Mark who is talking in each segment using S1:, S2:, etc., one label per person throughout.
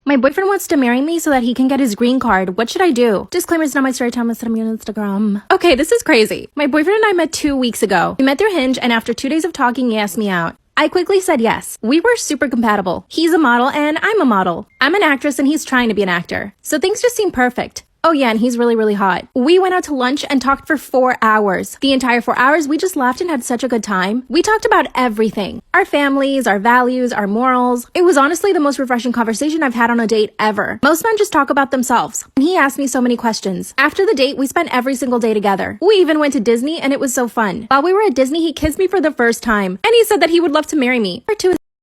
S1: My boyfriend wants to marry me so that he can get his green card. What should I do? Disclaimer, it's not my story time. Listed on my Instagram. Okay, this is crazy. My boyfriend and I met 2 weeks ago. We met through Hinge, and after 2 days of talking, he asked me out. I quickly said yes. We were super compatible. He's a model and I'm a model. I'm an actress and he's trying to be an actor. So things just seem perfect. Oh yeah, and he's really, really hot. We went out to lunch and talked for 4 hours. The entire 4 hours, we just laughed and had such a good time. We talked about everything. Our families, our values, our morals. It was honestly the most refreshing conversation I've had on a date ever. Most men just talk about themselves. And he asked me so many questions. After the date, we spent every single day together. We even went to Disney and it was so fun. While we were at Disney, he kissed me for the first time. And he said that he would love to marry me.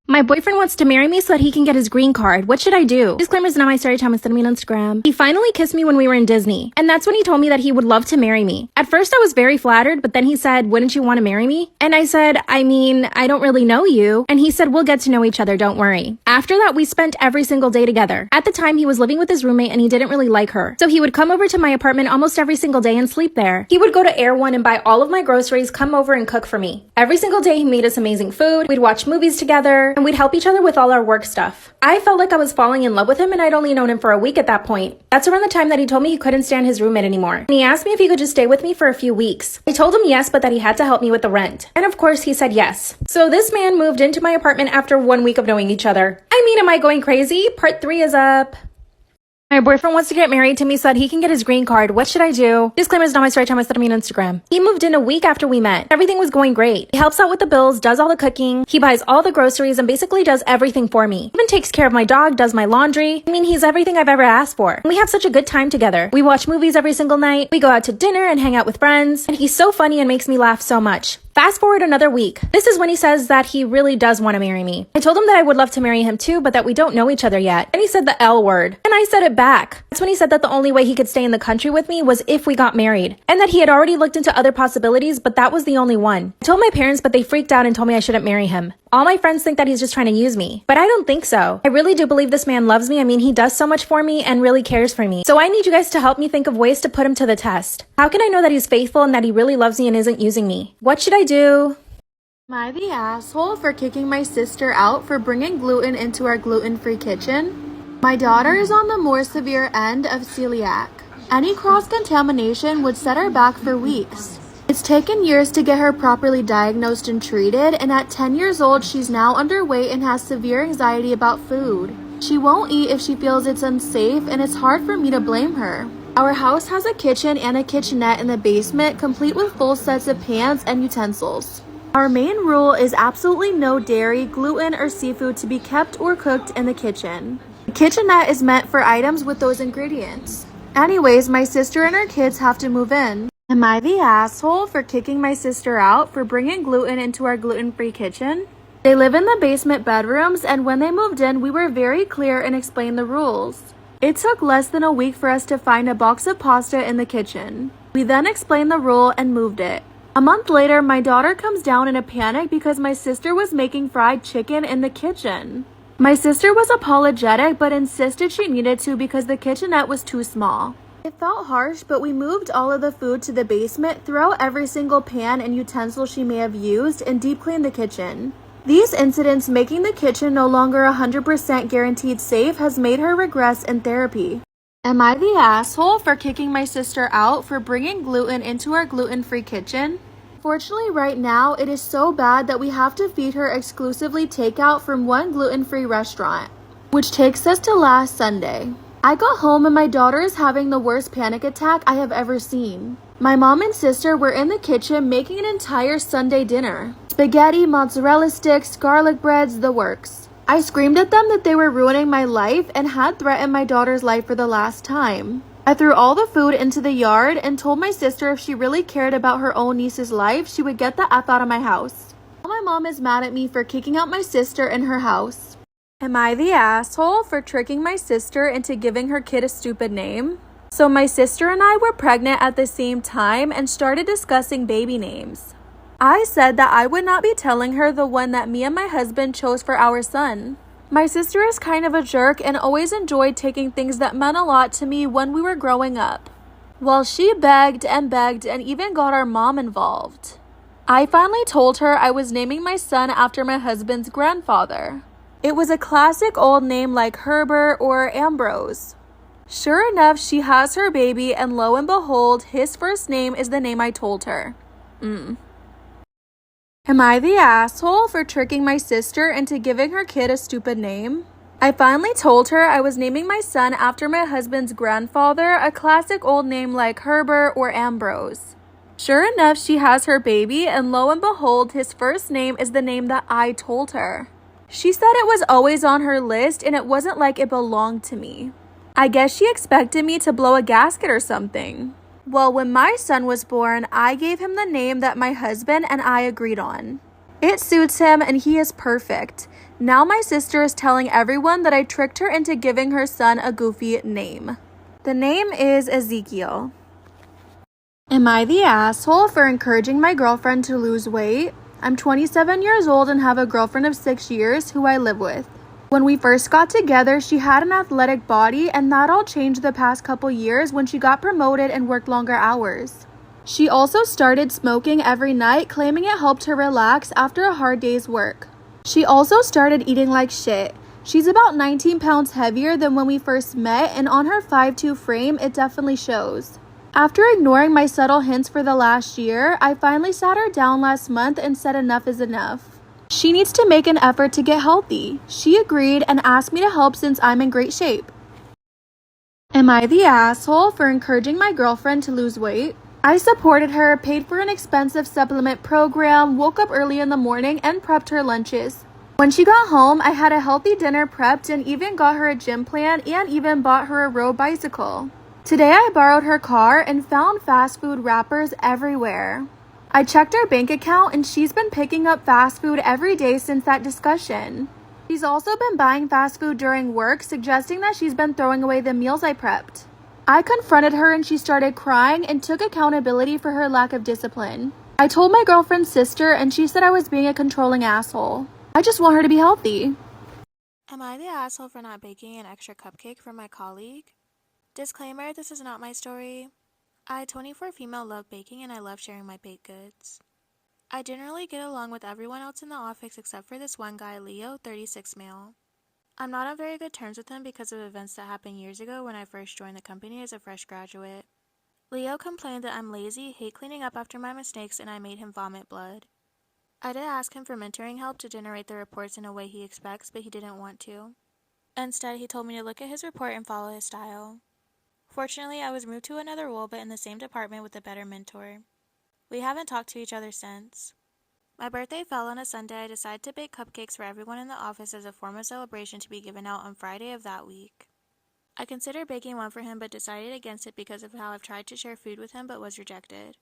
S1: My boyfriend wants to marry me so that he can get his green card. What should I do? Disclaimer, is not my story time. Instead of me on Instagram. He finally kissed me when we were in Disney. And that's when he told me that he would love to marry me. At first I was very flattered, but then he said, wouldn't you want to marry me? And I said, I mean, I don't really know you. And he said, we'll get to know each other, don't worry. After that, we spent every single day together. At the time, he was living with his roommate and he didn't really like her. So he would come over to my apartment almost every single day and sleep there. He would go to Air One and buy all of my groceries, come over and cook for me. Every single day, he made us amazing food. We'd watch movies together and we'd help each other with all our work stuff. I felt like I was falling in love with him and I'd only known him for a week at that point. That's around the time that he told me he couldn't stand his roommate anymore. And he asked me if he could just stay with me for a few weeks. I told him yes, but that he had to help me with the rent. And of course he said yes. So this man moved into my apartment after 1 week of knowing each other. I mean, am I going crazy? Part 3 is up. My boyfriend wants to get married to me so that he can get his green card. What should I do? Disclaimer, is not my story time. I said me on Instagram. He moved in a week after we met. Everything was going great. He helps out with the bills, does all the cooking. He buys all the groceries and basically does everything for me. Even takes care of my dog, does my laundry. I mean, he's everything I've ever asked for. And we have such a good time together. We watch movies every single night. We go out to dinner and hang out with friends. And he's so funny and makes me laugh so much. Fast forward another week. This is when he says that he really does want to marry me. I told him that I would love to marry him too, but that we don't know each other yet. And he said the L word. And I said it back. That's when he said that the only way he could stay in the country with me was if we got married. And that he had already looked into other possibilities, but that was the only one. I told my parents, but they freaked out and told me I shouldn't marry him. All my friends think that he's just trying to use me. But I don't think so. I really do believe this man loves me. I mean, he does so much for me and really cares for me. So I need you guys to help me think of ways to put him to the test. How can I know that he's faithful and that he really loves me and isn't using me? What should I do?
S2: Am I the asshole for kicking my sister out for bringing gluten into our gluten-free kitchen? My daughter is on the more severe end of celiac. Any cross-contamination would set her back for weeks. It's taken years to get her properly diagnosed and treated, and at 10 years old, she's now underweight and has severe anxiety about food. She won't eat if she feels it's unsafe, and it's hard for me to blame her. Our house has a kitchen and a kitchenette in the basement, complete with full sets of pans and utensils. Our main rule is absolutely no dairy, gluten, or seafood to be kept or cooked in the kitchen. The kitchenette is meant for items with those ingredients. Anyways, my sister and her kids have to move in. Am I the asshole for kicking my sister out for bringing gluten into our gluten-free kitchen? They live in the basement bedrooms, and when they moved in, we were very clear and explained the rules. It took less than a week for us to find a box of pasta in the kitchen. We then explained the rule and moved it. A month later, my daughter comes down in a panic because my sister was making fried chicken in the kitchen. My sister was apologetic but insisted she needed to because the kitchenette was too small. It felt harsh, but we moved all of the food to the basement, threw out every single pan and utensil she may have used, and deep cleaned the kitchen. These incidents making the kitchen no longer 100% guaranteed safe has made her regress in therapy. Am I the asshole for kicking my sister out for bringing gluten into our gluten-free kitchen? Fortunately, right now, it is so bad that we have to feed her exclusively takeout from one gluten-free restaurant, which takes us to last Sunday. I got home and my daughter is having the worst panic attack I have ever seen. My mom and sister were in the kitchen making an entire Sunday dinner. Spaghetti, mozzarella sticks, garlic breads, the works. I screamed at them that they were ruining my life and had threatened my daughter's life for the last time. I threw all the food into the yard and told my sister if she really cared about her own niece's life, she would get the F out of my house. My mom is mad at me for kicking out my sister in her house. Am I the asshole for tricking my sister into giving her kid a stupid name? So my sister and I were pregnant at the same time and started discussing baby names. I said that I would not be telling her the one that me and my husband chose for our son. My sister is kind of a jerk and always enjoyed taking things that meant a lot to me when we were growing up. Well, she begged and even got our mom involved. I finally told her I was naming my son after my husband's grandfather. It was a classic old name like Herbert or Ambrose. Sure enough, she has her baby, and lo and behold, his first name is the name I told her. Am I the asshole for tricking my sister into giving her kid a stupid name? I finally told her I was naming my son after my husband's grandfather, a classic old name like Herbert or Ambrose. Sure enough, she has her baby, and lo and behold, his first name is the name that I told her. She said it was always on her list and it wasn't like it belonged to me. I guess she expected me to blow a gasket or something. Well, when my son was born, I gave him the name that my husband and I agreed on. It suits him and he is perfect. Now my sister is telling everyone that I tricked her into giving her son a goofy name. The name is Ezekiel. Am I the asshole for encouraging my girlfriend to lose weight? I'm 27 years old and have a girlfriend of 6 years who I live with. When we first got together, she had an athletic body, and that all changed the past couple years when she got promoted and worked longer hours. She also started smoking every night, claiming it helped her relax after a hard day's work. She also started eating like shit. She's about 19 pounds heavier than when we first met, and on her 5'2" frame, it definitely shows. After ignoring my subtle hints for the last year, I finally sat her down last month and said enough is enough. She needs to make an effort to get healthy. She agreed and asked me to help since I'm in great shape. Am I the asshole for encouraging my girlfriend to lose weight? I supported her, paid for an expensive supplement program, woke up early in the morning, and prepped her lunches. When she got home, I had a healthy dinner prepped and even got her a gym plan and even bought her a road bicycle. Today I borrowed her car and found fast food wrappers everywhere. I checked her bank account and she's been picking up fast food every day since that discussion. She's also been buying fast food during work, suggesting that she's been throwing away the meals I prepped. I confronted her and she started crying and took accountability for her lack of discipline. I told my girlfriend's sister and she said I was being a controlling asshole. I just want her to be healthy.
S3: Am I the asshole for not baking an extra cupcake for my colleague? Disclaimer, this is not my story. I, 24 female, love baking and I love sharing my baked goods. I generally get along with everyone else in the office except for this one guy, Leo, 36 male. I'm not on very good terms with him because of events that happened years ago when I first joined the company as a fresh graduate. Leo complained that I'm lazy, hate cleaning up after my mistakes, and I made him vomit blood. I did ask him for mentoring help to generate the reports in a way he expects, but he didn't want to. Instead, he told me to look at his report and follow his style. Fortunately, I was moved to another role but in the same department with a better mentor. We haven't talked to each other since. My birthday fell on a Sunday. I decided to bake cupcakes for everyone in the office as a form of celebration to be given out on Friday of that week. I considered baking one for him but decided against it because of how I've tried to share food with him but was rejected.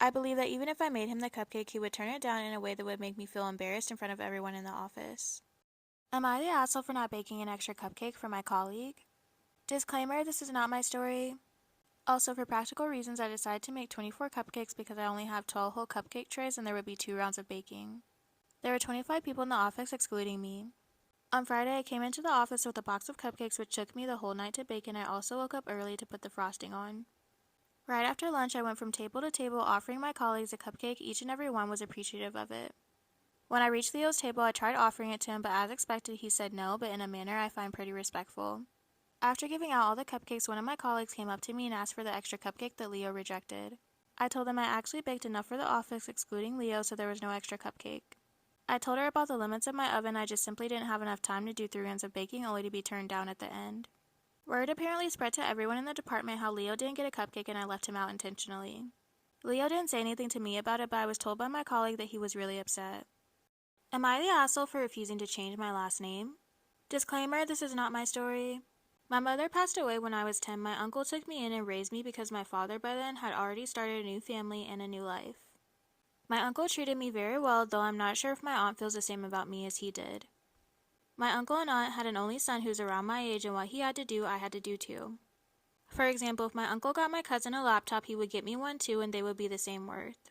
S3: I believe that even if I made him the cupcake, he would turn it down in a way that would make me feel embarrassed in front of everyone in the office. Am I the asshole for not baking an extra cupcake for my colleague? Disclaimer, this is not my story. Also, for practical reasons, I decided to make 24 cupcakes because I only have 12 whole cupcake trays and there would be 2 rounds of baking. There were 25 people in the office, excluding me. On Friday, I came into the office with a box of cupcakes which took me the whole night to bake, and I also woke up early to put the frosting on. Right after lunch, I went from table to table offering my colleagues a cupcake. Each and every one was appreciative of it. When I reached Leo's table, I tried offering it to him, but as expected, he said no, but in a manner I find pretty respectful. After giving out all the cupcakes, one of my colleagues came up to me and asked for the extra cupcake that Leo rejected. I told him I actually baked enough for the office, excluding Leo, so there was no extra cupcake. I told her about the limits of my oven. I just simply didn't have enough time to do 3 rounds of baking, only to be turned down at the end. Word apparently spread to everyone in the department how Leo didn't get a cupcake and I left him out intentionally. Leo didn't say anything to me about it, but I was told by my colleague that he was really upset. Am I the asshole for refusing to change my last name? Disclaimer, this is not my story. My mother passed away when I was 10. My uncle took me in and raised me because my father by then had already started a new family and a new life. My uncle treated me very well, though I'm not sure if my aunt feels the same about me as he did. My uncle and aunt had an only son who's around my age, and what he had to do, I had to do too. For example, if my uncle got my cousin a laptop, he would get me one too, and they would be the same worth.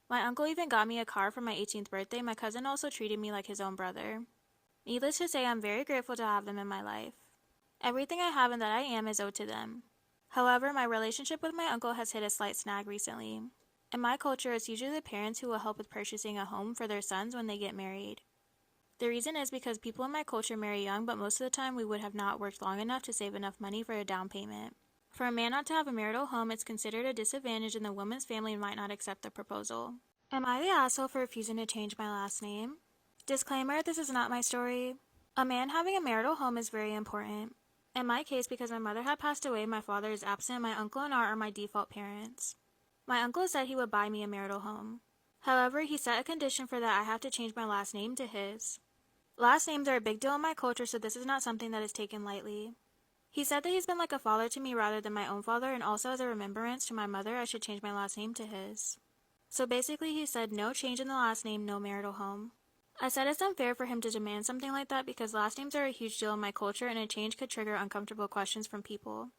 S3: My uncle even got me a car for my 18th birthday. My cousin also treated me like his own brother. Needless to say, I'm very grateful to have them in my life. Everything I have and that I am is owed to them. However, my relationship with my uncle has hit a slight snag recently. In my culture, it's usually the parents who will help with purchasing a home for their sons when they get married. The reason is because people in my culture marry young, but most of the time we would have not worked long enough to save enough money for a down payment. For a man not to have a marital home, it's considered a disadvantage and the woman's family might not accept the proposal. Am I the asshole for refusing to change my last name? Disclaimer, this is not my story. A man having a marital home is very important. In my case, because my mother had passed away, my father is absent, my uncle and aunt are my default parents. My uncle said he would buy me a marital home. However, he set a condition for that I have to change my last name to his. Last names are a big deal in my culture, so this is not something that is taken lightly. He said that he's been like a father to me rather than my own father, and also as a remembrance to my mother, I should change my last name to his. So basically he said no change in the last name, no marital home. I said it's unfair for him to demand something like that because last names are a huge deal in my culture and a change could trigger uncomfortable questions from people.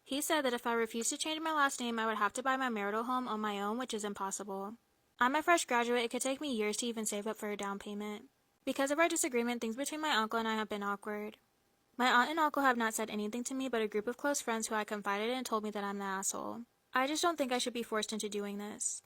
S3: He said that if I refused to change my last name, I would have to buy my marital home on my own, which is impossible. I'm a fresh graduate, it could take me years to even save up for a down payment. Because of our disagreement, things between my uncle and I have been awkward. My aunt and uncle have not said anything to me but a group of close friends who I confided in told me that I'm the asshole. I just don't think I should be forced into doing this.